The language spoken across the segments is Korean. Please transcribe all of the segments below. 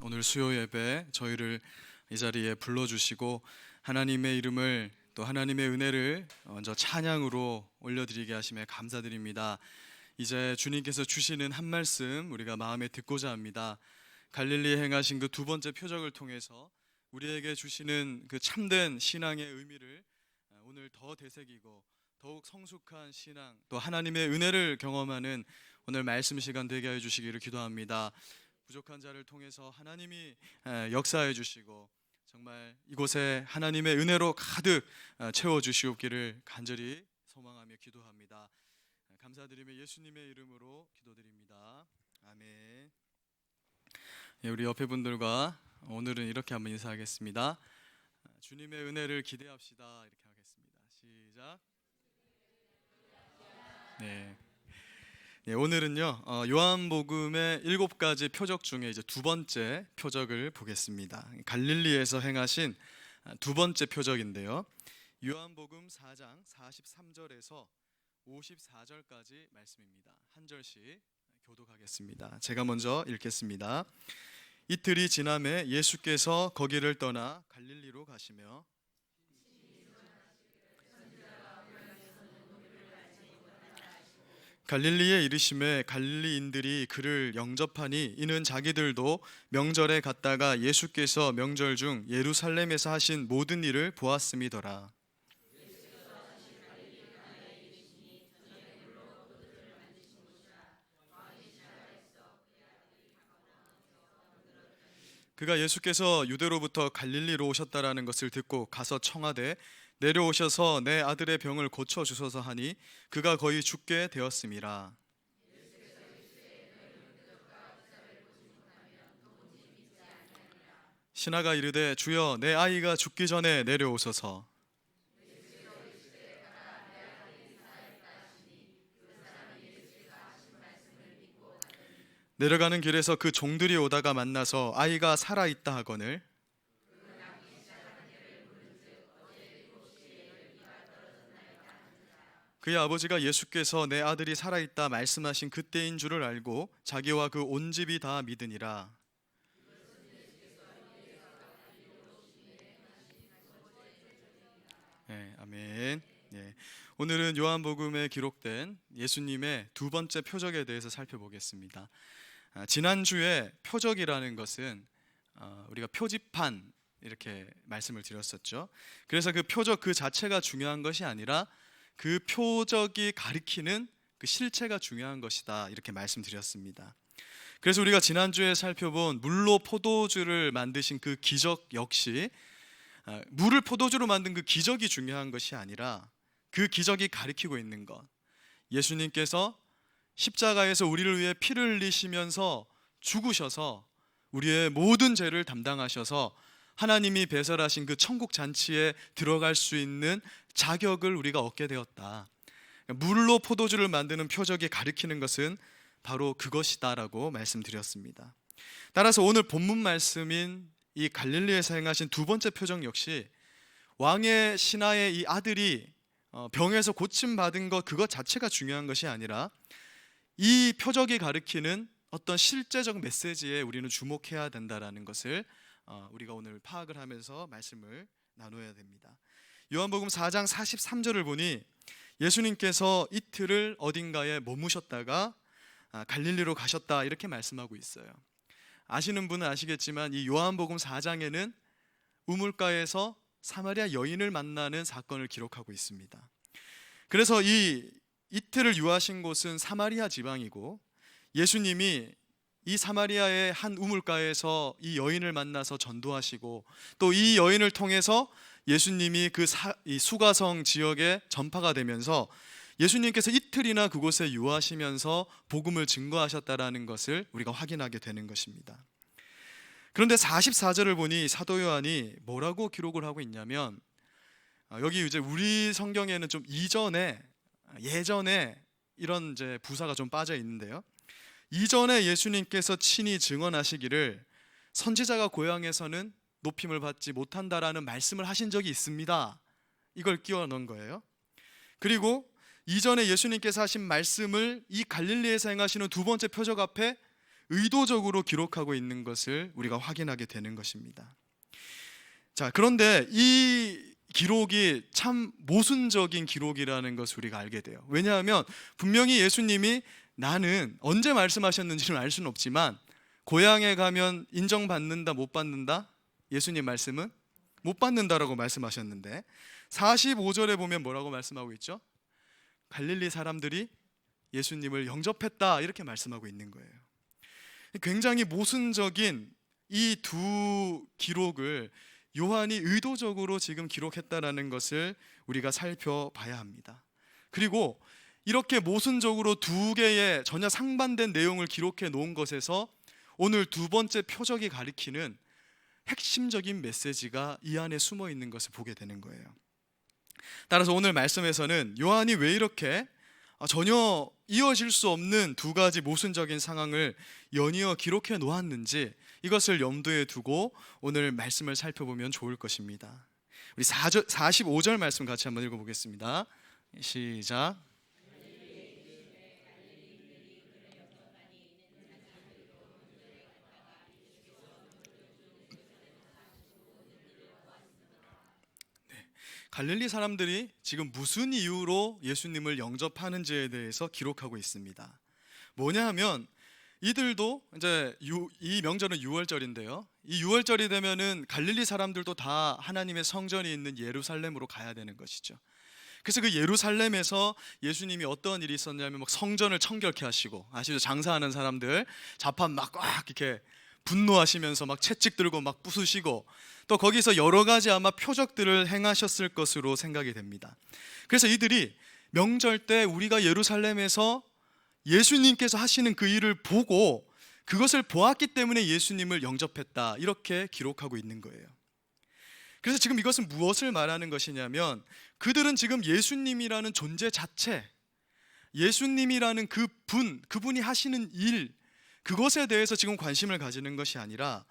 오늘 수요 예배 저희를 이 자리에 불러주시고 하나님의 이름을 또 하나님의 은혜를 먼저 찬양으로 올려드리게 하심에 감사드립니다. 이제 주님께서 주시는 한 말씀 우리가 마음에 듣고자 합니다. 갈릴리에 행하신 그 두 번째 표적을 통해서 우리에게 주시는 그 참된 신앙의 의미를 오늘 더 되새기고 더욱 성숙한 신앙 또 하나님의 은혜를 경험하는 오늘 말씀 시간 되게 해 주시기를 기도합니다. 부족한 자를 통해서 하나님이 역사해 주시고 정말 이곳에 하나님의 은혜로 가득 채워 주시옵기를 간절히 소망하며 기도합니다. 감사드리며 예수님의 이름으로 기도드립니다. 아멘. 우리 옆에 분들과 오늘은 이렇게 한번 인사하겠습니다. 주님의 은혜를 기대합시다. 이렇게 하겠습니다. 시작. 네. 오늘은요 요한복음의 7가지 표적 중에 이제 두 번째 표적을 보겠습니다. 갈릴리에서 행하신 두 번째 표적인데요, 요한복음 4장 43절에서 54절까지 말씀입니다. 한 절씩 교독하겠습니다. 제가 먼저 읽겠습니다. 이틀이 지남에 예수께서 거기를 떠나 갈릴리로 가시며 갈릴리에 이르심에 갈릴리인들이 그를 영접하니 이는 자기들도 명절에 갔다가 예수께서 명절 중 예루살렘에서 하신 모든 일을 보았음이더라. 그가 예수께서 유대로부터 갈릴리로 오셨다라는 것을 듣고 가서 청하되 내려오셔서 내 아들의 병을 고쳐주소서 하니 그가 거의 죽게 되었음이라. 신하가 이르되 주여 내 아이가 죽기 전에 내려오소서. 내려가는 길에서 그 종들이 오다가 만나서 아이가 살아있다 하거늘 그의 아버지가 예수께서 내 아들이 살아있다 말씀하신 그때인 줄을 알고 자기와 그 온 집이 다 믿으니라. 네, 아멘. 네, 오늘은 요한복음에 기록된 예수님의 두 번째 표적에 대해서 살펴보겠습니다. 지난주에 표적이라는 것은 우리가 표지판 이렇게 말씀을 드렸었죠. 그래서 그 표적 그 자체가 중요한 것이 아니라 그 표적이 가리키는 그 실체가 중요한 것이다 이렇게 말씀드렸습니다. 그래서 우리가 지난주에 살펴본 물로 포도주를 만드신 그 기적 역시 물을 포도주로 만든 그 기적이 중요한 것이 아니라 그 기적이 가리키고 있는 것, 예수님께서 십자가에서 우리를 위해 피를 흘리시면서 죽으셔서 우리의 모든 죄를 담당하셔서 하나님이 배설하신 그 천국 잔치에 들어갈 수 있는 자격을 우리가 얻게 되었다. 물로 포도주를 만드는 표적이 가리키는 것은 바로 그것이다라고 말씀드렸습니다. 따라서 오늘 본문 말씀인 이 갈릴리에서 행하신 두 번째 표적 역시 왕의 신하의 이 아들이 병에서 고침받은 것 그것 자체가 중요한 것이 아니라 이 표적이 가리키는 어떤 실제적 메시지에 우리는 주목해야 된다라는 것을 우리가 오늘 파악을 하면서 말씀을 나눠야 됩니다. 요한복음 4장 43절을 보니 예수님께서 이틀을 어딘가에 머무셨다가 갈릴리로 가셨다 이렇게 말씀하고 있어요. 아시는 분은 아시겠지만 이 요한복음 4장에는 우물가에서 사마리아 여인을 만나는 사건을 기록하고 있습니다. 그래서 이 이틀을 유하신 곳은 사마리아 지방이고 예수님이 이 사마리아의 한 우물가에서 이 여인을 만나서 전도하시고 또 이 여인을 통해서 예수님이 이 수가성 지역에 전파가 되면서 예수님께서 이틀이나 그곳에 유하시면서 복음을 증거하셨다라는 것을 우리가 확인하게 되는 것입니다. 그런데 44절을 보니 사도 요한이 뭐라고 기록을 하고 있냐면 여기 이제 우리 성경에는 좀 예전에 이런 이제 부사가 좀 빠져 있는데요. 이전에 예수님께서 친히 증언하시기를 선지자가 고향에서는 높임을 받지 못한다라는 말씀을 하신 적이 있습니다. 이걸 끼워 넣은 거예요. 그리고 이전에 예수님께서 하신 말씀을 이 갈릴리에서 행하시는 두 번째 표적 앞에 의도적으로 기록하고 있는 것을 우리가 확인하게 되는 것입니다. 자, 그런데 이 기록이 참 모순적인 기록이라는 것을 우리가 알게 돼요. 왜냐하면 분명히 예수님이 나는 언제 말씀하셨는지는 알 수는 없지만 고향에 가면 인정받는다 못 받는다? 예수님 말씀은 못 받는다라고 말씀하셨는데 45절에 보면 뭐라고 말씀하고 있죠? 갈릴리 사람들이 예수님을 영접했다 이렇게 말씀하고 있는 거예요. 굉장히 모순적인 이 두 기록을 요한이 의도적으로 지금 기록했다라는 것을 우리가 살펴봐야 합니다. 그리고 이렇게 모순적으로 두 개의 전혀 상반된 내용을 기록해 놓은 것에서 오늘 두 번째 표적이 가리키는 핵심적인 메시지가 이 안에 숨어 있는 것을 보게 되는 거예요. 따라서 오늘 말씀에서는 요한이 왜 이렇게 전혀 이어질 수 없는 두 가지 모순적인 상황을 연이어 기록해 놓았는지 이것을 염두에 두고 오늘 말씀을 살펴보면 좋을 것입니다. 우리 45절 말씀 같이 한번 읽어보겠습니다. 시작. 갈릴리 사람들이 지금 무슨 이유로 예수님을 영접하는지에 대해서 기록하고 있습니다. 뭐냐 하면 이들도 이제 이 명절은 유월절인데요. 이 유월절이 되면은 갈릴리 사람들도 다 하나님의 성전이 있는 예루살렘으로 가야 되는 것이죠. 그래서 그 예루살렘에서 예수님이 어떤 일이 있었냐면 막 성전을 청결케 하시고, 아시죠? 장사하는 사람들 자판 막 꽉 이렇게 분노하시면서 막 채찍 들고 막 부수시고, 또 거기서 여러 가지 아마 표적들을 행하셨을 것으로 생각이 됩니다. 그래서 이들이 명절 때 우리가 예루살렘에서 예수님께서 하시는 그 일을 보고 그것을 보았기 때문에 예수님을 영접했다 이렇게 기록하고 있는 거예요. 그래서 지금 이것은 무엇을 말하는 것이냐면 그들은 지금 예수님이라는 존재 자체, 예수님이라는 그분이 하시는 일, 그것에 대해서 지금 관심을 가지는 것이 아니라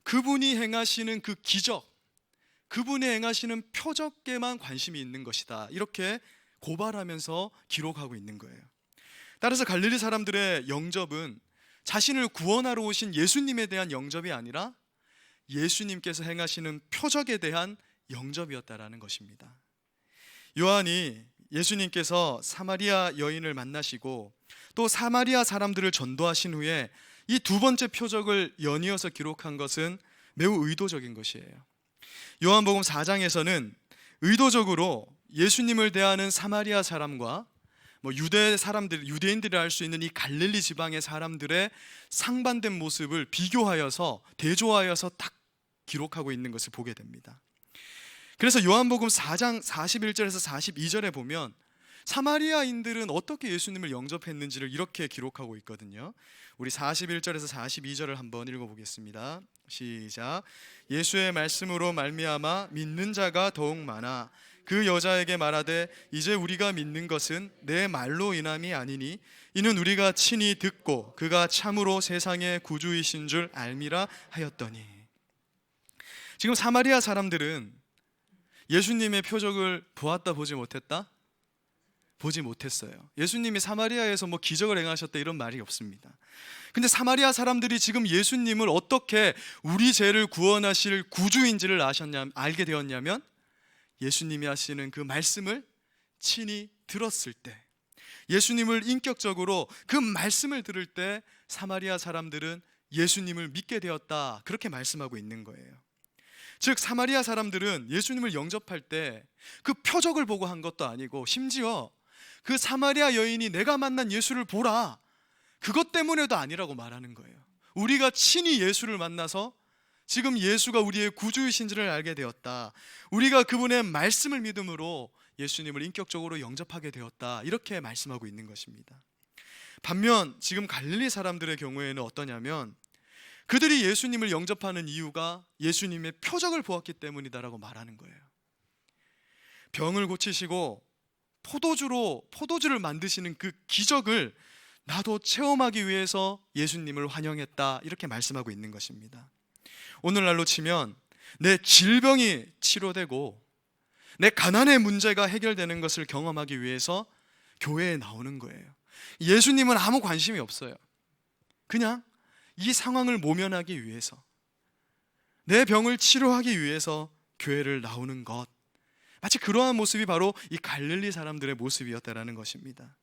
그분이 행하시는 그 기적, 그분이 행하시는 표적에만 관심이 있는 것이다 이렇게 고발하면서 기록하고 있는 거예요. 따라서 갈릴리 사람들의 영접은 자신을 구원하러 오신 예수님에 대한 영접이 아니라 예수님께서 행하시는 표적에 대한 영접이었다라는 것입니다. 요한이 예수님께서 사마리아 여인을 만나시고 또 사마리아 사람들을 전도하신 후에 이 두 번째 표적을 연이어서 기록한 것은 매우 의도적인 것이에요. 요한복음 4장에서는 의도적으로 예수님을 대하는 사마리아 사람과 유대인들이 알 수 있는 이 갈릴리 지방의 사람들의 상반된 모습을 비교하여서 대조하여서 딱 기록하고 있는 것을 보게 됩니다. 그래서 요한복음 4장 41절에서 42절에 보면 사마리아인들은 어떻게 예수님을 영접했는지를 이렇게 기록하고 있거든요. 우리 41절에서 42절을 한번 읽어보겠습니다. 시작. 예수의 말씀으로 말미암아 믿는 자가 더욱 많아 그 여자에게 말하되 이제 우리가 믿는 것은 내 말로 인함이 아니니 이는 우리가 친히 듣고 그가 참으로 세상의 구주이신 줄 알미라 하였더니. 지금 사마리아 사람들은 예수님의 표적을 보았다 보지 못했다? 보지 못했어요. 예수님이 사마리아에서 기적을 행하셨다 이런 말이 없습니다. 근데 사마리아 사람들이 지금 예수님을 어떻게 우리 죄를 구원하실 구주인지를 알게 되었냐면 예수님이 하시는 그 말씀을 친히 들었을 때, 예수님을 인격적으로 그 말씀을 들을 때 사마리아 사람들은 예수님을 믿게 되었다 그렇게 말씀하고 있는 거예요. 즉 사마리아 사람들은 예수님을 영접할 때 그 표적을 보고 한 것도 아니고 심지어 그 사마리아 여인이 내가 만난 예수를 보라 그것 때문에도 아니라고 말하는 거예요. 우리가 친히 예수를 만나서 지금 예수가 우리의 구주이신지를 알게 되었다, 우리가 그분의 말씀을 믿음으로 예수님을 인격적으로 영접하게 되었다 이렇게 말씀하고 있는 것입니다. 반면 지금 갈릴리 사람들의 경우에는 어떠냐면 그들이 예수님을 영접하는 이유가 예수님의 표적을 보았기 때문이다라고 말하는 거예요. 병을 고치시고 포도주를 만드시는 그 기적을 나도 체험하기 위해서 예수님을 환영했다 이렇게 말씀하고 있는 것입니다. 오늘날로 치면 내 질병이 치료되고 내 가난의 문제가 해결되는 것을 경험하기 위해서 교회에 나오는 거예요. 예수님은 아무 관심이 없어요. 그냥 이 상황을 모면하기 위해서, 내 병을 치료하기 위해서 교회를 나오는 것, 마치 그러한 모습이 바로 이 갈릴리 사람들의 모습이었다라는 것입니다.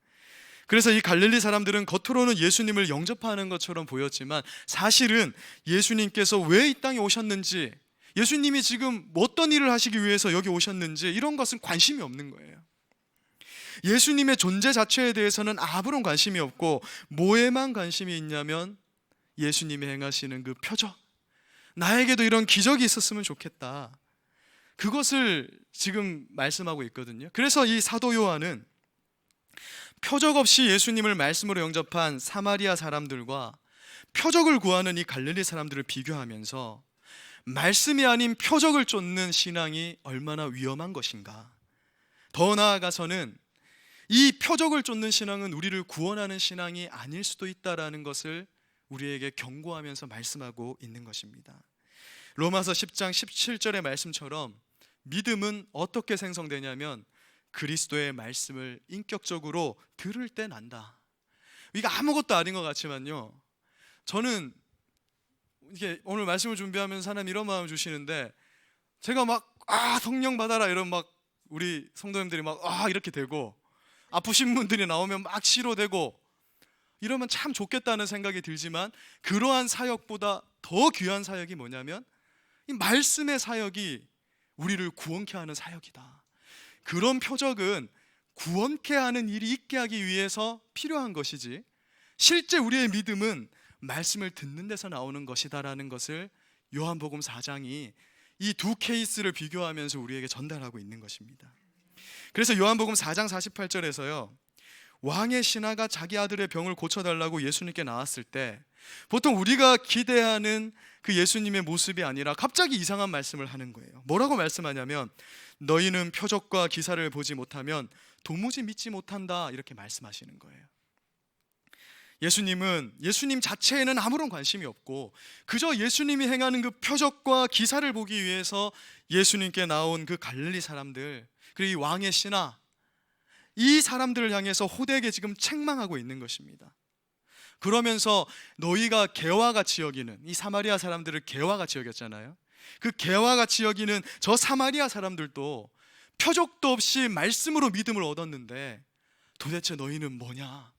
그래서 이 갈릴리 사람들은 겉으로는 예수님을 영접하는 것처럼 보였지만 사실은 예수님께서 왜 이 땅에 오셨는지, 예수님이 지금 어떤 일을 하시기 위해서 여기 오셨는지 이런 것은 관심이 없는 거예요. 예수님의 존재 자체에 대해서는 아무런 관심이 없고 뭐에만 관심이 있냐면 예수님이 행하시는 그 표적, 나에게도 이런 기적이 있었으면 좋겠다, 그것을 지금 말씀하고 있거든요. 그래서 이 사도 요한은 표적 없이 예수님을 말씀으로 영접한 사마리아 사람들과 표적을 구하는 이 갈릴리 사람들을 비교하면서 말씀이 아닌 표적을 쫓는 신앙이 얼마나 위험한 것인가, 더 나아가서는 이 표적을 쫓는 신앙은 우리를 구원하는 신앙이 아닐 수도 있다라는 것을 우리에게 경고하면서 말씀하고 있는 것입니다. 로마서 10장 17절의 말씀처럼 믿음은 어떻게 생성되냐면 그리스도의 말씀을 인격적으로 들을 때 난다. 이게 아무것도 아닌 것 같지만요, 저는 이게 오늘 말씀을 준비하면서 하나님 이런 마음을 주시는데, 제가 막 성령 받아라 이런 막 우리 성도님들이 막 이렇게 되고, 아프신 분들이 나오면 막 치료되고 이러면 참 좋겠다는 생각이 들지만, 그러한 사역보다 더 귀한 사역이 뭐냐면 이 말씀의 사역이 우리를 구원케 하는 사역이다. 그런 표적은 구원케 하는 일이 있게 하기 위해서 필요한 것이지, 실제 우리의 믿음은 말씀을 듣는 데서 나오는 것이다라는 것을 요한복음 4장이 이 두 케이스를 비교하면서 우리에게 전달하고 있는 것입니다. 그래서 요한복음 4장 48절에서요, 왕의 신하가 자기 아들의 병을 고쳐달라고 예수님께 나왔을 때 보통 우리가 기대하는 그 예수님의 모습이 아니라 갑자기 이상한 말씀을 하는 거예요. 뭐라고 말씀하냐면 너희는 표적과 기사를 보지 못하면 도무지 믿지 못한다, 이렇게 말씀하시는 거예요. 예수님 자체에는 아무런 관심이 없고 그저 예수님이 행하는 그 표적과 기사를 보기 위해서 예수님께 나온 그 갈릴리 사람들, 그리고 이 왕의 신하, 이 사람들을 향해서 호되게 지금 책망하고 있는 것입니다. 그러면서 너희가 개와 같이 여기는, 이 사마리아 사람들을 개와 같이 여겼잖아요. 그 개와 같이 여기는 저 사마리아 사람들도 표적도 없이 말씀으로 믿음을 얻었는데 도대체 너희는 뭐냐,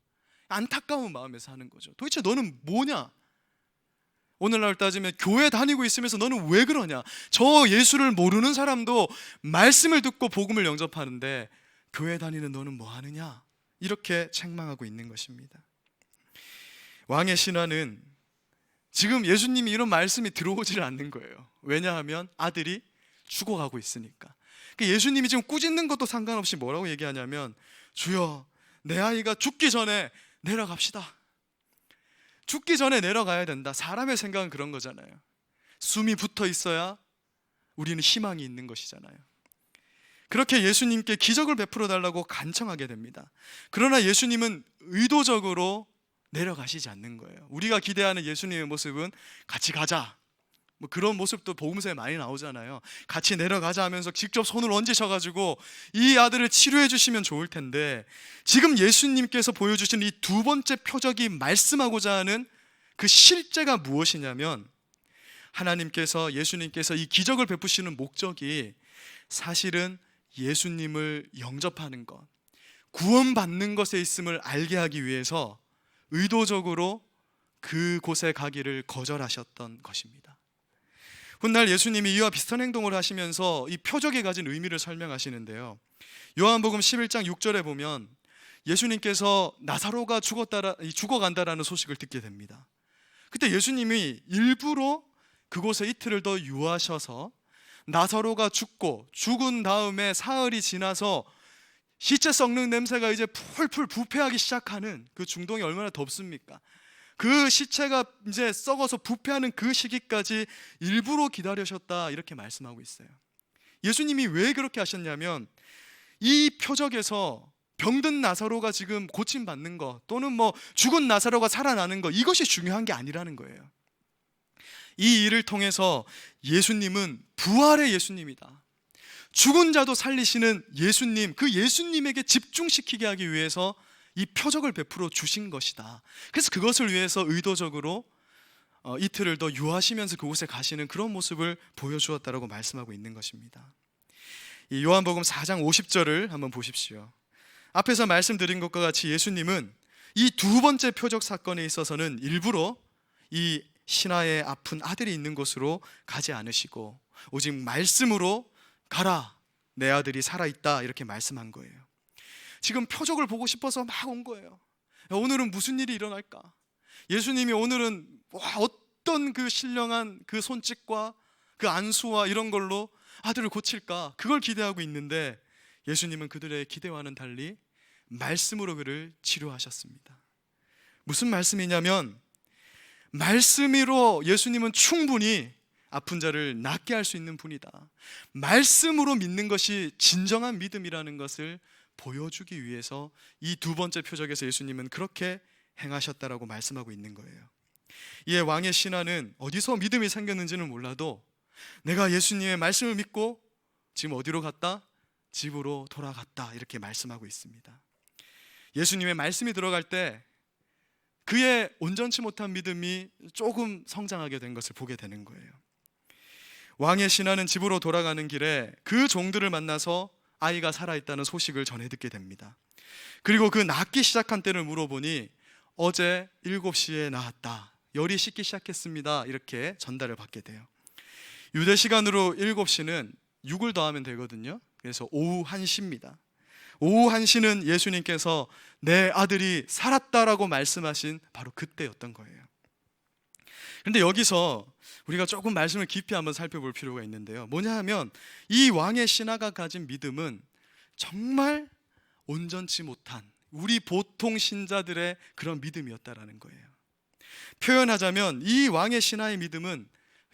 안타까운 마음에서 하는 거죠. 도대체 너는 뭐냐? 오늘날 따지면 교회 다니고 있으면서 너는 왜 그러냐? 저 예수를 모르는 사람도 말씀을 듣고 복음을 영접하는데 교회 다니는 너는 뭐 하느냐? 이렇게 책망하고 있는 것입니다. 왕의 신하는 지금 예수님이 이런 말씀이 들어오질 않는 거예요. 왜냐하면 아들이 죽어가고 있으니까. 예수님이 지금 꾸짖는 것도 상관없이 뭐라고 얘기하냐면, 주여, 내 아이가 죽기 전에 내려갑시다. 죽기 전에 내려가야 된다. 사람의 생각은 그런 거잖아요. 숨이 붙어 있어야 우리는 희망이 있는 것이잖아요. 그렇게 예수님께 기적을 베풀어 달라고 간청하게 됩니다. 그러나 예수님은 의도적으로 내려가시지 않는 거예요. 우리가 기대하는 예수님의 모습은 같이 가자, 뭐 그런 모습도 복음서에 많이 나오잖아요. 같이 내려가자 하면서 직접 손을 얹으셔가지고 이 아들을 치료해 주시면 좋을 텐데, 지금 예수님께서 보여주신 이 두 번째 표적이 말씀하고자 하는 그 실제가 무엇이냐면, 예수님께서 이 기적을 베푸시는 목적이 사실은 예수님을 영접하는 것, 구원받는 것에 있음을 알게 하기 위해서 의도적으로 그곳에 가기를 거절하셨던 것입니다. 훗날 예수님이 이와 비슷한 행동을 하시면서 이 표적이 가진 의미를 설명하시는데요, 요한복음 11장 6절에 보면 예수님께서 나사로가 죽어간다라는 소식을 듣게 됩니다. 그때 예수님이 일부러 그곳에 이틀을 더 유하셔서 나사로가 죽은 다음에 사흘이 지나서 시체 썩는 냄새가 이제 풀풀 부패하기 시작하는 그 중동이 얼마나 덥습니까? 그 시체가 이제 썩어서 부패하는 그 시기까지 일부러 기다리셨다, 이렇게 말씀하고 있어요. 예수님이 왜 그렇게 하셨냐면, 이 표적에서 병든 나사로가 지금 고침받는 것, 또는 뭐 죽은 나사로가 살아나는 것, 이것이 중요한 게 아니라는 거예요. 이 일을 통해서 예수님은 부활의 예수님이다, 죽은 자도 살리시는 예수님, 그 예수님에게 집중시키게 하기 위해서 이 표적을 베풀어 주신 것이다. 그래서 그것을 위해서 의도적으로 이틀을 더 유하시면서 그곳에 가시는 그런 모습을 보여주었다라고 말씀하고 있는 것입니다. 이 요한복음 4장 50절을 한번 보십시오. 앞에서 말씀드린 것과 같이 예수님은 이 두 번째 표적 사건에 있어서는 일부러 이 신하의 아픈 아들이 있는 곳으로 가지 않으시고 오직 말씀으로 가라, 내 아들이 살아있다, 이렇게 말씀한 거예요. 지금 표적을 보고 싶어서 막 온 거예요. 오늘은 무슨 일이 일어날까? 예수님이 오늘은 어떤 그 신령한 그 손짓과 그 안수와 이런 걸로 아들을 고칠까? 그걸 기대하고 있는데 예수님은 그들의 기대와는 달리 말씀으로 그를 치료하셨습니다. 무슨 말씀이냐면, 말씀으로 예수님은 충분히 아픈 자를 낫게 할 수 있는 분이다. 말씀으로 믿는 것이 진정한 믿음이라는 것을 보여주기 위해서 이 두 번째 표적에서 예수님은 그렇게 행하셨다라고 말씀하고 있는 거예요. 이에 왕의 신하는 어디서 믿음이 생겼는지는 몰라도 내가 예수님의 말씀을 믿고 지금 어디로 갔다? 집으로 돌아갔다, 이렇게 말씀하고 있습니다. 예수님의 말씀이 들어갈 때 그의 온전치 못한 믿음이 조금 성장하게 된 것을 보게 되는 거예요. 왕의 신하는 집으로 돌아가는 길에 그 종들을 만나서 아이가 살아있다는 소식을 전해 듣게 됩니다. 그리고 그 낫기 시작한 때를 물어보니 어제 7시에 낳았다, 열이 식기 시작했습니다, 이렇게 전달을 받게 돼요. 유대 시간으로 7시는 6을 더하면 되거든요. 그래서 오후 1시입니다. 오후 1시는 예수님께서 내 아들이 살았다라고 말씀하신 바로 그때였던 거예요. 그런데 여기서 우리가 조금 말씀을 깊이 한번 살펴볼 필요가 있는데요. 뭐냐 하면 이 왕의 신하가 가진 믿음은 정말 온전치 못한 우리 보통 신자들의 그런 믿음이었다라는 거예요. 표현하자면 이 왕의 신하의 믿음은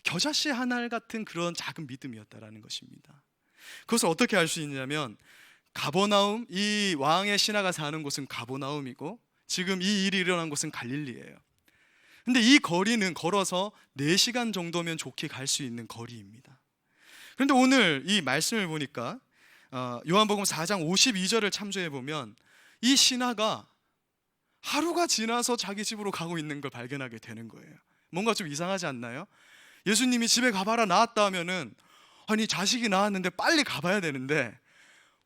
겨자씨 한 알 같은 그런 작은 믿음이었다라는 것입니다. 그것을 어떻게 알 수 있냐면, 가버나움, 이 왕의 신하가 사는 곳은 가버나움이고 지금 이 일이 일어난 곳은 갈릴리예요. 근데 이 거리는 걸어서 4시간 정도면 좋게 갈 수 있는 거리입니다. 그런데 오늘 이 말씀을 보니까 요한복음 4장 52절을 참조해 보면 이 신하가 하루가 지나서 자기 집으로 가고 있는 걸 발견하게 되는 거예요. 뭔가 좀 이상하지 않나요? 예수님이 집에 가봐라, 나았다 하면은 아니 자식이 나왔는데 빨리 가봐야 되는데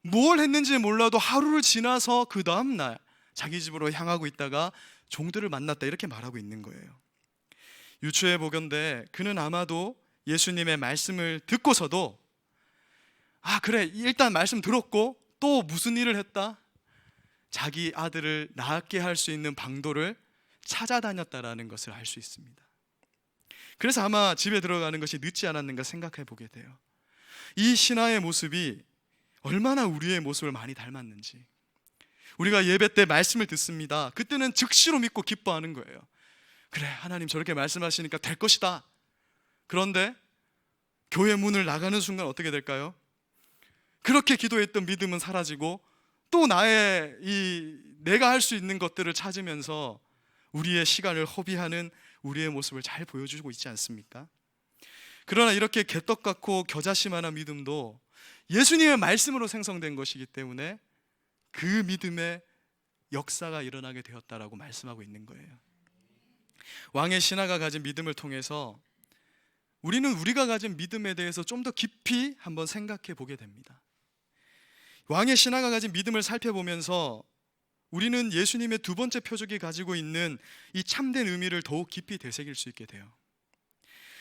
뭘 했는지 몰라도 하루를 지나서 그 다음날 자기 집으로 향하고 있다가 종들을 만났다, 이렇게 말하고 있는 거예요. 유추해 보건대 그는 아마도 예수님의 말씀을 듣고서도 그래, 일단 말씀 들었고 또 무슨 일을 했다? 자기 아들을 낳게 할 수 있는 방도를 찾아다녔다라는 것을 알 수 있습니다. 그래서 아마 집에 들어가는 것이 늦지 않았는가 생각해 보게 돼요. 이 신하의 모습이 얼마나 우리의 모습을 많이 닮았는지. 우리가 예배 때 말씀을 듣습니다. 그때는 즉시로 믿고 기뻐하는 거예요. 그래, 하나님 저렇게 말씀하시니까 될 것이다. 그런데 교회 문을 나가는 순간 어떻게 될까요? 그렇게 기도했던 믿음은 사라지고 또 내가 할 수 있는 것들을 찾으면서 우리의 시간을 허비하는 우리의 모습을 잘 보여주고 있지 않습니까? 그러나 이렇게 개떡 같고 겨자씨만한 믿음도 예수님의 말씀으로 생성된 것이기 때문에 그 믿음의 역사가 일어나게 되었다라고 말씀하고 있는 거예요. 왕의 신하가 가진 믿음을 통해서 우리는 우리가 가진 믿음에 대해서 좀 더 깊이 한번 생각해 보게 됩니다. 왕의 신하가 가진 믿음을 살펴보면서 우리는 예수님의 두 번째 표적이 가지고 있는 이 참된 의미를 더욱 깊이 되새길 수 있게 돼요.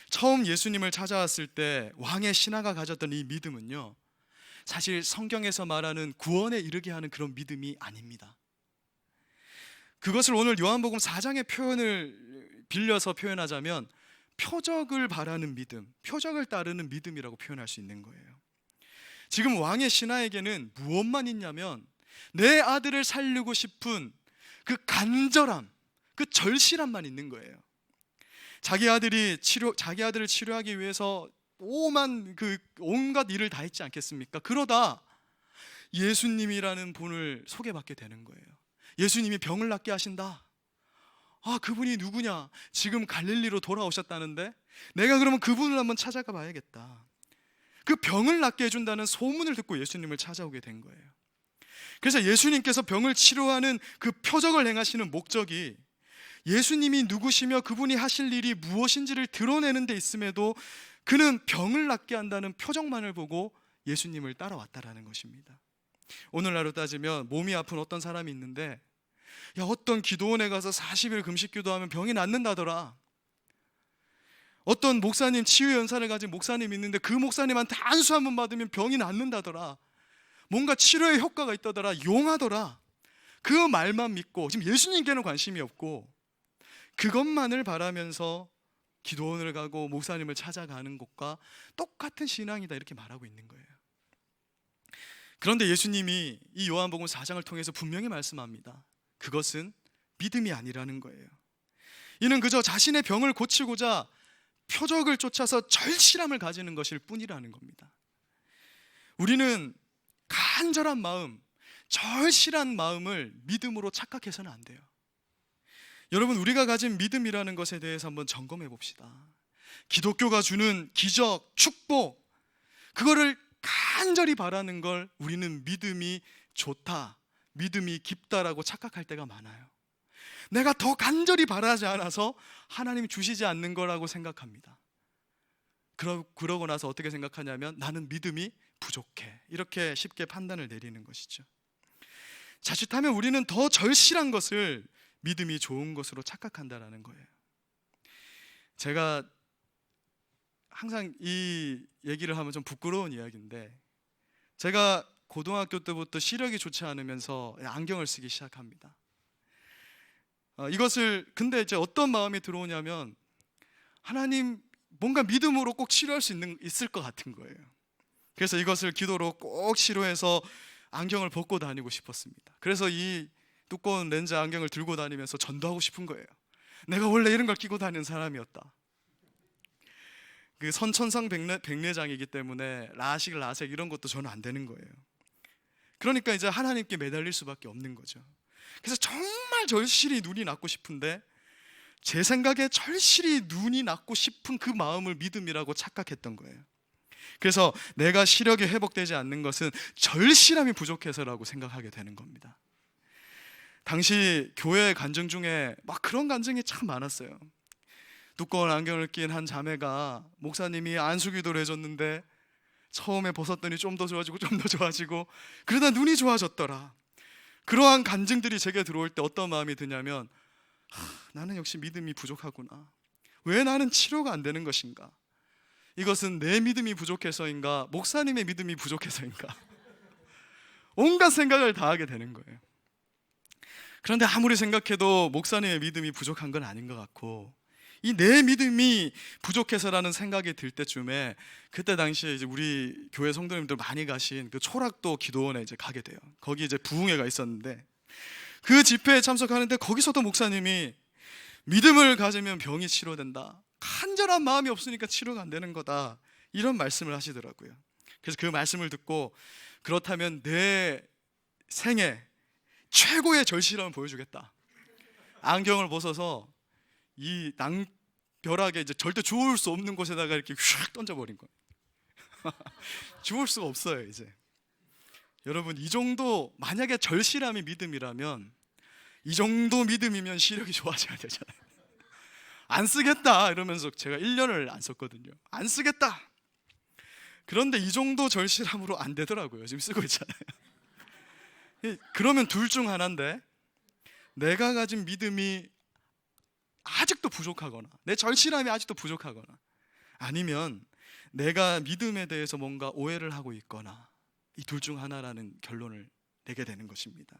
처음 예수님을 찾아왔을 때 왕의 신하가 가졌던 이 믿음은요, 사실 성경에서 말하는 구원에 이르게 하는 그런 믿음이 아닙니다. 그것을 오늘 요한복음 4장의 표현을 빌려서 표현하자면 표적을 바라는 믿음, 표적을 따르는 믿음이라고 표현할 수 있는 거예요. 지금 왕의 신하에게는 무엇만 있냐면 내 아들을 살리고 싶은 그 간절함, 그 절실함만 있는 거예요. 자기 아들을 치료하기 위해서 온갖 일을 다 했지 않겠습니까? 그러다 예수님이라는 분을 소개받게 되는 거예요. 예수님이 병을 낫게 하신다. 그분이 누구냐? 지금 갈릴리로 돌아오셨다는데 내가 그러면 그분을 한번 찾아가 봐야겠다. 그 병을 낫게 해준다는 소문을 듣고 예수님을 찾아오게 된 거예요. 그래서 예수님께서 병을 치료하는 그 표적을 행하시는 목적이 예수님이 누구시며 그분이 하실 일이 무엇인지를 드러내는 데 있음에도 그는 병을 낫게 한다는 표정만을 보고 예수님을 따라왔다라는 것입니다. 오늘날로 따지면 몸이 아픈 어떤 사람이 있는데, 야, 어떤 기도원에 가서 40일 금식 기도하면 병이 낫는다더라. 어떤 목사님, 치유 연사를 가진 목사님이 있는데 그 목사님한테 안수 한번 받으면 병이 낫는다더라. 뭔가 치료에 효과가 있다더라. 용하더라. 그 말만 믿고, 지금 예수님께는 관심이 없고 그것만을 바라면서 기도원을 가고 목사님을 찾아가는 것과 똑같은 신앙이다, 이렇게 말하고 있는 거예요. 그런데 예수님이 이 요한복음 4장을 통해서 분명히 말씀합니다. 그것은 믿음이 아니라는 거예요. 이는 그저 자신의 병을 고치고자 표적을 쫓아서 절실함을 가지는 것일 뿐이라는 겁니다. 우리는 간절한 마음, 절실한 마음을 믿음으로 착각해서는 안 돼요. 여러분, 우리가 가진 믿음이라는 것에 대해서 한번 점검해 봅시다. 기독교가 주는 기적, 축복, 그거를 간절히 바라는 걸 우리는 믿음이 좋다, 믿음이 깊다라고 착각할 때가 많아요. 내가 더 간절히 바라지 않아서 하나님이 주시지 않는 거라고 생각합니다. 그러고 나서 어떻게 생각하냐면 나는 믿음이 부족해, 이렇게 쉽게 판단을 내리는 것이죠. 자칫하면 우리는 더 절실한 것을 믿음이 좋은 것으로 착각한다라는 거예요. 제가 항상 이 얘기를 하면 좀 부끄러운 이야기인데, 제가 고등학교 때부터 시력이 좋지 않으면서 안경을 쓰기 시작합니다. 이것을 근데 이제 어떤 마음이 들어오냐면, 하나님 뭔가 믿음으로 꼭 치료할 수 있을 것 같은 거예요. 그래서 이것을 기도로 꼭 치료해서 안경을 벗고 다니고 싶었습니다. 그래서 이 두꺼운 렌즈 안경을 들고 다니면서 전도하고 싶은 거예요. 내가 원래 이런 걸 끼고 다니는 사람이었다. 그 선천성백내장이기 때문에 라식, 라섹 이런 것도 저는 안 되는 거예요. 그러니까 이제 하나님께 매달릴 수밖에 없는 거죠. 그래서 정말 절실히 눈이 낫고 싶은데, 제 생각에 절실히 눈이 낫고 싶은 그 마음을 믿음이라고 착각했던 거예요. 그래서 내가 시력이 회복되지 않는 것은 절실함이 부족해서라고 생각하게 되는 겁니다. 당시 교회 간증 중에 막 그런 간증이 참 많았어요. 두꺼운 안경을 낀 한 자매가 목사님이 안수기도를 해줬는데 처음에 벗었더니 좀 더 좋아지고 좀 더 좋아지고 그러다 눈이 좋아졌더라. 그러한 간증들이 제게 들어올 때 어떤 마음이 드냐면, 나는 역시 믿음이 부족하구나. 왜 나는 치료가 안 되는 것인가? 이것은 내 믿음이 부족해서인가? 목사님의 믿음이 부족해서인가? 온갖 생각을 다 하게 되는 거예요. 그런데 아무리 생각해도 목사님의 믿음이 부족한 건 아닌 것 같고, 이 내 믿음이 부족해서라는 생각이 들 때쯤에, 그때 당시에 이제 우리 교회 성도님들 많이 가신 그 초락도 기도원에 이제 가게 돼요. 거기 이제 부흥회가 있었는데, 그 집회에 참석하는데 거기서도 목사님이 믿음을 가지면 병이 치료된다, 간절한 마음이 없으니까 치료가 안 되는 거다, 이런 말씀을 하시더라고요. 그래서 그 말씀을 듣고, 그렇다면 내 생애 최고의 절실함을 보여주겠다. 안경을 벗어서 이 낭벼락에 이제 절대 주울 수 없는 곳에다가 이렇게 휙 던져버린 거예요. 주울 수가 없어요 이제. 여러분, 이 정도 만약에 절실함이 믿음이라면, 이 정도 믿음이면 시력이 좋아져야 되잖아요. 안 쓰겠다 이러면서 제가 1년을 안 썼거든요. 안 쓰겠다. 그런데 이 정도 절실함으로 안 되더라고요. 지금 쓰고 있잖아요. 그러면 둘 중 하나인데, 내가 가진 믿음이 아직도 부족하거나 내 절실함이 아직도 부족하거나, 아니면 내가 믿음에 대해서 뭔가 오해를 하고 있거나, 이 둘 중 하나라는 결론을 내게 되는 것입니다.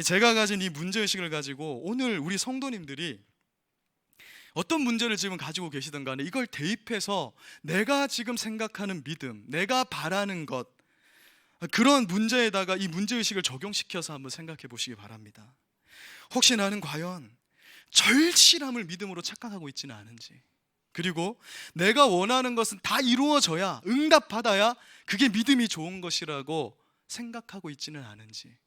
제가 가진 이 문제의식을 가지고 오늘 우리 성도님들이 어떤 문제를 지금 가지고 계시든 간에 이걸 대입해서 내가 지금 생각하는 믿음, 내가 바라는 것, 그런 문제에다가 이 문제의식을 적용시켜서 한번 생각해 보시기 바랍니다. 혹시 나는 과연 절실함을 믿음으로 착각하고 있지는 않은지, 그리고 내가 원하는 것은 다 이루어져야, 응답받아야 그게 믿음이 좋은 것이라고 생각하고 있지는 않은지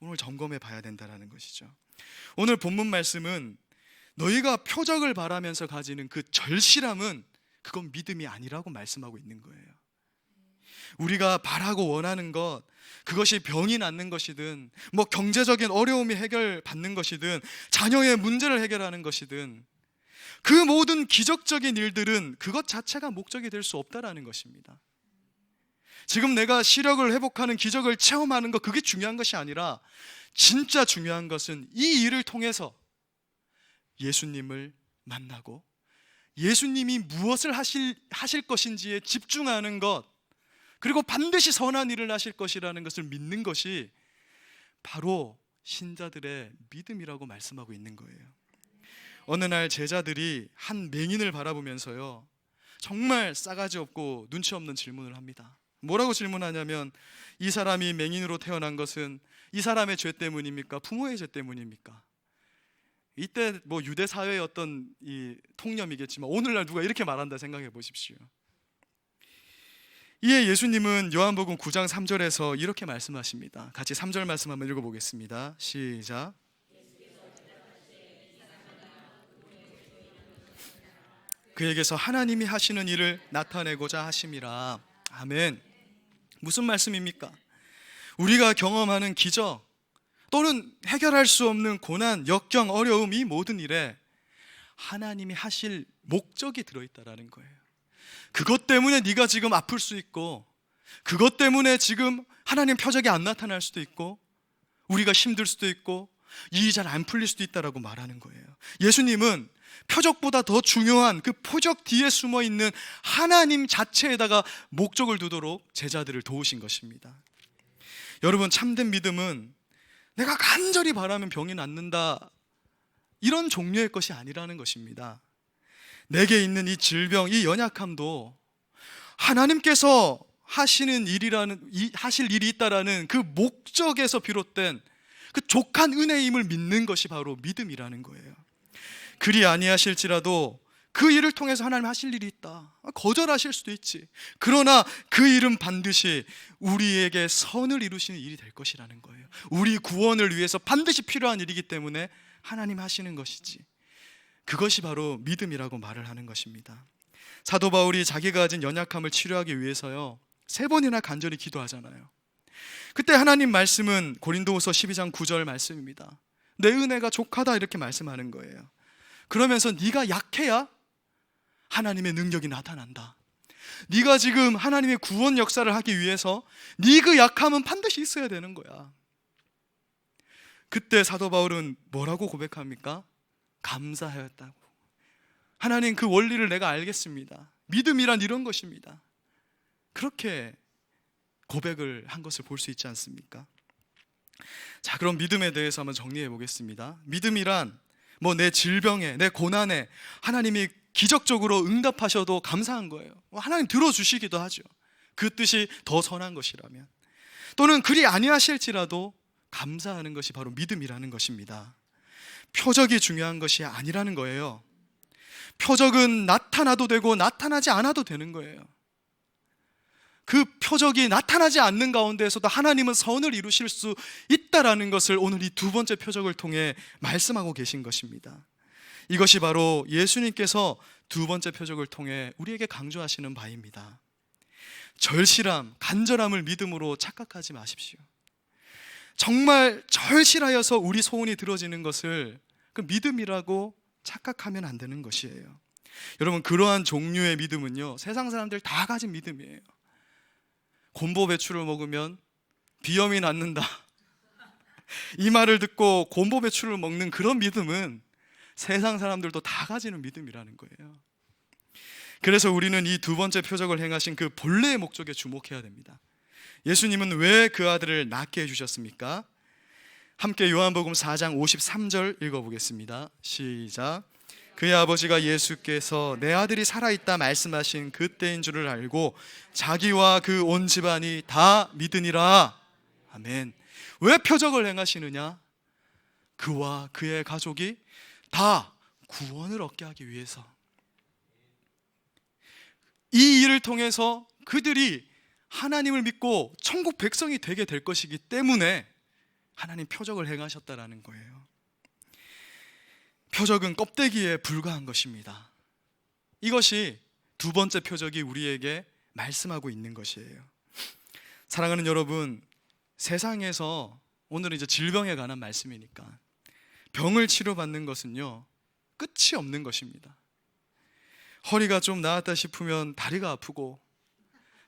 오늘 점검해 봐야 된다는 것이죠. 오늘 본문 말씀은 너희가 표적을 바라면서 가지는 그 절실함은 그건 믿음이 아니라고 말씀하고 있는 거예요. 우리가 바라고 원하는 것, 그것이 병이 낫는 것이든 뭐 경제적인 어려움이 해결받는 것이든 자녀의 문제를 해결하는 것이든 그 모든 기적적인 일들은 그것 자체가 목적이 될 수 없다라는 것입니다. 지금 내가 시력을 회복하는 기적을 체험하는 것, 그게 중요한 것이 아니라 진짜 중요한 것은 이 일을 통해서 예수님을 만나고 예수님이 무엇을 하실 것인지에 집중하는 것, 그리고 반드시 선한 일을 하실 것이라는 것을 믿는 것이 바로 신자들의 믿음이라고 말씀하고 있는 거예요. 어느 날 제자들이 한 맹인을 바라보면서요, 정말 싸가지 없고 눈치 없는 질문을 합니다. 뭐라고 질문하냐면, 이 사람이 맹인으로 태어난 것은 이 사람의 죄 때문입니까? 부모의 죄 때문입니까? 이때 뭐 유대 사회의 어떤 이 통념이겠지만 오늘날 누가 이렇게 말한다 생각해 보십시오. 이에 예수님은 요한복음 9장 3절에서 이렇게 말씀하십니다. 같이 3절 말씀 한번 읽어보겠습니다. 시작. 그에게서 하나님이 하시는 일을 나타내고자 하심이라. 아멘. 무슨 말씀입니까? 우리가 경험하는 기적 또는 해결할 수 없는 고난, 역경, 어려움, 이 모든 일에 하나님이 하실 목적이 들어있다라는 거예요. 그것 때문에 네가 지금 아플 수 있고, 그것 때문에 지금 하나님 표적이 안 나타날 수도 있고, 우리가 힘들 수도 있고, 일이 잘 안 풀릴 수도 있다라고 말하는 거예요. 예수님은 표적보다 더 중요한 그 표적 뒤에 숨어 있는 하나님 자체에다가 목적을 두도록 제자들을 도우신 것입니다. 여러분, 참된 믿음은 내가 간절히 바라면 병이 낫는다, 이런 종류의 것이 아니라는 것입니다. 내게 있는 이 질병, 이 연약함도 하나님께서 하실 일이 있다라는 그 목적에서 비롯된 그 족한 은혜임을 믿는 것이 바로 믿음이라는 거예요. 그리 아니하실지라도 그 일을 통해서 하나님 하실 일이 있다, 거절하실 수도 있지. 그러나 그 일은 반드시 우리에게 선을 이루시는 일이 될 것이라는 거예요. 우리 구원을 위해서 반드시 필요한 일이기 때문에 하나님 하시는 것이지. 그것이 바로 믿음이라고 말을 하는 것입니다. 사도 바울이 자기가 가진 연약함을 치료하기 위해서요, 3번이나 간절히 기도하잖아요. 그때 하나님 말씀은 고린도후서 12장 9절 말씀입니다. 내 은혜가 족하다, 이렇게 말씀하는 거예요. 그러면서 네가 약해야 하나님의 능력이 나타난다. 네가 지금 하나님의 구원 역사를 하기 위해서 네 그 약함은 반드시 있어야 되는 거야. 그때 사도 바울은 뭐라고 고백합니까? 감사하였다고. 하나님, 그 원리를 내가 알겠습니다. 믿음이란 이런 것입니다. 그렇게 고백을 한 것을 볼 수 있지 않습니까? 자, 그럼 믿음에 대해서 한번 정리해 보겠습니다. 믿음이란 뭐 내 질병에, 내 고난에 하나님이 기적적으로 응답하셔도 감사한 거예요. 하나님 들어주시기도 하죠. 그 뜻이 더 선한 것이라면. 또는 그리 아니하실지라도 감사하는 것이 바로 믿음이라는 것입니다. 표적이 중요한 것이 아니라는 거예요. 표적은 나타나도 되고 나타나지 않아도 되는 거예요. 그 표적이 나타나지 않는 가운데에서도 하나님은 선을 이루실 수 있다라는 것을 오늘 이 2번째 표적을 통해 말씀하고 계신 것입니다. 이것이 바로 예수님께서 2번째 표적을 통해 우리에게 강조하시는 바입니다. 절실함, 간절함을 믿음으로 착각하지 마십시오. 정말 절실하여서 우리 소원이 들어지는 것을 그 믿음이라고 착각하면 안 되는 것이에요. 여러분, 그러한 종류의 믿음은요, 세상 사람들 다 가진 믿음이에요. 곰보 배추를 먹으면 비염이 낫는다, 이 말을 듣고 곰보 배추를 먹는 그런 믿음은 세상 사람들도 다 가지는 믿음이라는 거예요. 그래서 우리는 이 2번째 표적을 행하신 그 본래의 목적에 주목해야 됩니다. 예수님은 왜 그 아들을 낳게 해주셨습니까? 함께 요한복음 4장 53절 읽어보겠습니다. 시작. 그의 아버지가 예수께서 내 아들이 살아있다 말씀하신 그때인 줄을 알고 자기와 그 온 집안이 다 믿으니라. 아멘. 왜 표적을 행하시느냐? 그와 그의 가족이 다 구원을 얻게 하기 위해서. 이 일을 통해서 그들이 하나님을 믿고 천국 백성이 되게 될 것이기 때문에 하나님 표적을 행하셨다라는 거예요. 표적은 껍데기에 불과한 것입니다. 이것이 2번째 표적이 우리에게 말씀하고 있는 것이에요. 사랑하는 여러분, 세상에서 오늘은 이제 질병에 관한 말씀이니까 병을 치료받는 것은요, 끝이 없는 것입니다. 허리가 좀 나았다 싶으면 다리가 아프고,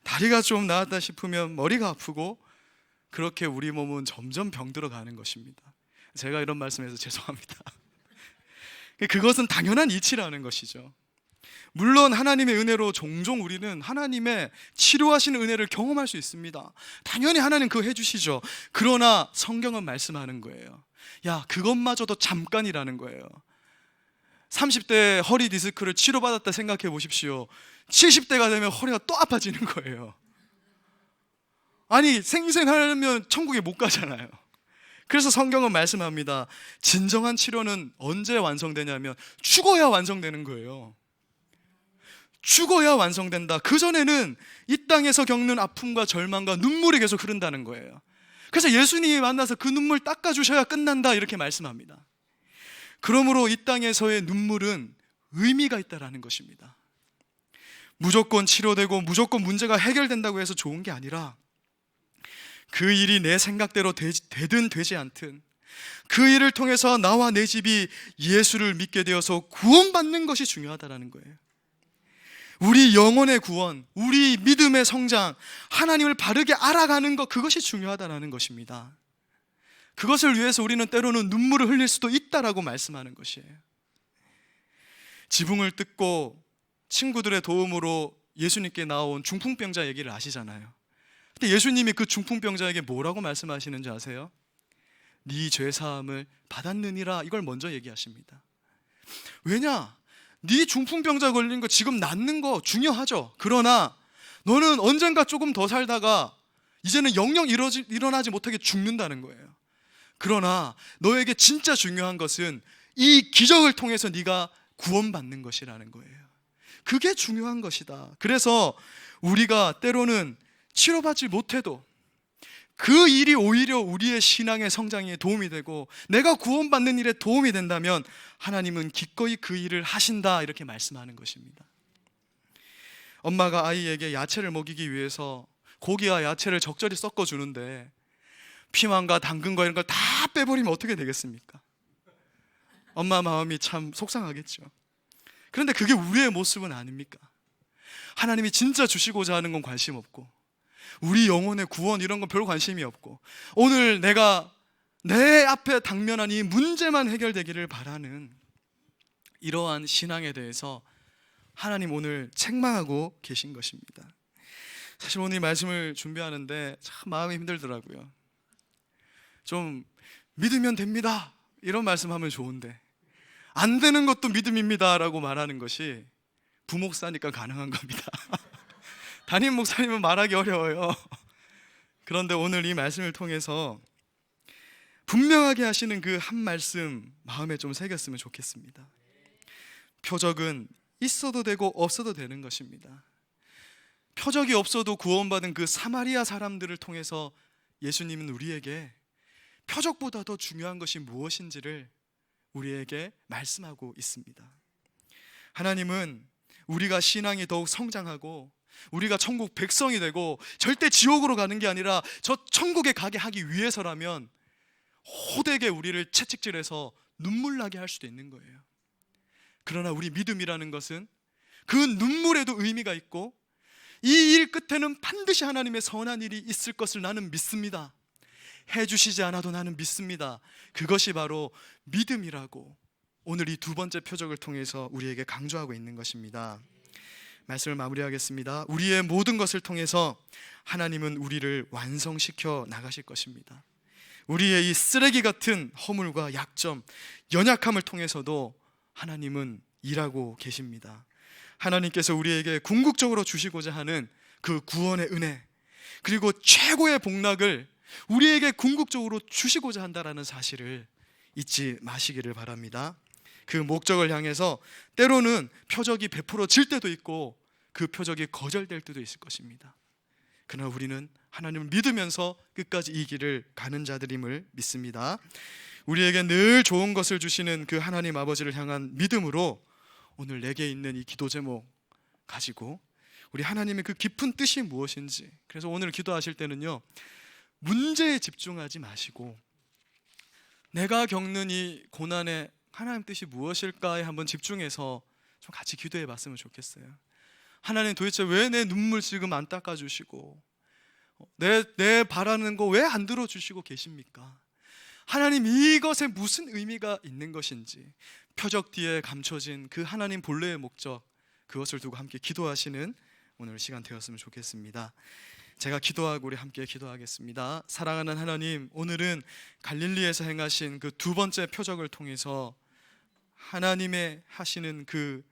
다리가 좀 나았다 싶으면 머리가 아프고, 그렇게 우리 몸은 점점 병들어 가는 것입니다. 제가 이런 말씀해서 죄송합니다. 그것은 당연한 이치라는 것이죠. 물론 하나님의 은혜로 종종 우리는 하나님의 치료하시는 은혜를 경험할 수 있습니다. 당연히 하나님 그거 해주시죠. 그러나 성경은 말씀하는 거예요. 야, 그것마저도 잠깐이라는 거예요. 30대 허리 디스크를 치료받았다 생각해 보십시오. 70대가 되면 허리가 또 아파지는 거예요. 아니, 생생하려면 천국에 못 가잖아요. 그래서 성경은 말씀합니다. 진정한 치료는 언제 완성되냐면 죽어야 완성되는 거예요. 죽어야 완성된다. 그전에는 이 땅에서 겪는 아픔과 절망과 눈물이 계속 흐른다는 거예요. 그래서 예수님이 만나서 그 눈물 닦아주셔야 끝난다, 이렇게 말씀합니다. 그러므로 이 땅에서의 눈물은 의미가 있다라는 것입니다. 무조건 치료되고 무조건 문제가 해결된다고 해서 좋은 게 아니라, 그 일이 내 생각대로 되든 되지 않든 그 일을 통해서 나와 내 집이 예수를 믿게 되어서 구원받는 것이 중요하다는 거예요. 우리 영혼의 구원, 우리 믿음의 성장, 하나님을 바르게 알아가는 것, 그것이 중요하다는 것입니다. 그것을 위해서 우리는 때로는 눈물을 흘릴 수도 있다라고 말씀하는 것이에요. 지붕을 뜯고 친구들의 도움으로 예수님께 나온 중풍병자 얘기를 아시잖아요. 근데 예수님이 그 중풍병자에게 뭐라고 말씀하시는지 아세요? 네 죄사함을 받았느니라, 이걸 먼저 얘기하십니다. 왜냐? 네 중풍병자 걸린 거 지금 낫는 거 중요하죠. 그러나 너는 언젠가 조금 더 살다가 이제는 영영 일어나지 못하게 죽는다는 거예요. 그러나 너에게 진짜 중요한 것은 이 기적을 통해서 네가 구원받는 것이라는 거예요. 그게 중요한 것이다. 그래서 우리가 때로는 치료받지 못해도 그 일이 오히려 우리의 신앙의 성장에 도움이 되고 내가 구원받는 일에 도움이 된다면 하나님은 기꺼이 그 일을 하신다, 이렇게 말씀하는 것입니다. 엄마가 아이에게 야채를 먹이기 위해서 고기와 야채를 적절히 섞어주는데 피망과 당근과 이런 걸 다 빼버리면 어떻게 되겠습니까? 엄마 마음이 참 속상하겠죠. 그런데 그게 우리의 모습은 아닙니까? 하나님이 진짜 주시고자 하는 건 관심 없고, 우리 영혼의 구원 이런 건 별 관심이 없고, 오늘 내가 내 앞에 당면한 이 문제만 해결되기를 바라는 이러한 신앙에 대해서 하나님 오늘 책망하고 계신 것입니다. 사실 오늘 이 말씀을 준비하는데 참 마음이 힘들더라고요. 좀 믿으면 됩니다, 이런 말씀하면 좋은데 안 되는 것도 믿음입니다 라고 말하는 것이 부목사니까 가능한 겁니다. 담임 목사님은 말하기 어려워요. 그런데 오늘 이 말씀을 통해서 분명하게 하시는 그 한 말씀 마음에 좀 새겼으면 좋겠습니다. 표적은 있어도 되고 없어도 되는 것입니다. 표적이 없어도 구원받은 그 사마리아 사람들을 통해서 예수님은 우리에게 표적보다 더 중요한 것이 무엇인지를 우리에게 말씀하고 있습니다. 하나님은 우리가 신앙이 더욱 성장하고 우리가 천국 백성이 되고 절대 지옥으로 가는 게 아니라 저 천국에 가게 하기 위해서라면 호되게 우리를 채찍질해서 눈물 나게 할 수도 있는 거예요. 그러나 우리 믿음이라는 것은 그 눈물에도 의미가 있고 이 일 끝에는 반드시 하나님의 선한 일이 있을 것을 나는 믿습니다. 해주시지 않아도 나는 믿습니다. 그것이 바로 믿음이라고 오늘 이 두 번째 표적을 통해서 우리에게 강조하고 있는 것입니다. 말씀을 마무리하겠습니다. 우리의 모든 것을 통해서 하나님은 우리를 완성시켜 나가실 것입니다. 우리의 이 쓰레기 같은 허물과 약점, 연약함을 통해서도 하나님은 일하고 계십니다. 하나님께서 우리에게 궁극적으로 주시고자 하는 그 구원의 은혜, 그리고 최고의 복락을 우리에게 궁극적으로 주시고자 한다는 사실을 잊지 마시기를 바랍니다. 그 목적을 향해서 때로는 표적이 베풀어질 때도 있고 그 표적이 거절될 때도 있을 것입니다. 그러나 우리는 하나님을 믿으면서 끝까지 이 길을 가는 자들임을 믿습니다. 우리에게 늘 좋은 것을 주시는 그 하나님 아버지를 향한 믿음으로 오늘 내게 있는 이 기도 제목 가지고 우리 하나님의 그 깊은 뜻이 무엇인지. 그래서 오늘 기도하실 때는요, 문제에 집중하지 마시고 내가 겪는 이 고난에 하나님 뜻이 무엇일까에 한번 집중해서 좀 같이 기도해 봤으면 좋겠어요. 하나님, 도대체 왜 내 눈물 지금 안 닦아주시고 내 바라는 거 왜 안 들어주시고 계십니까? 하나님, 이것에 무슨 의미가 있는 것인지, 표적 뒤에 감춰진 그 하나님 본래의 목적, 그것을 두고 함께 기도하시는 오늘 시간 되었으면 좋겠습니다. 제가 기도하고 우리 함께 기도하겠습니다. 사랑하는 하나님, 오늘은 갈릴리에서 행하신 그 두 번째 표적을 통해서 하나님의 하시는 그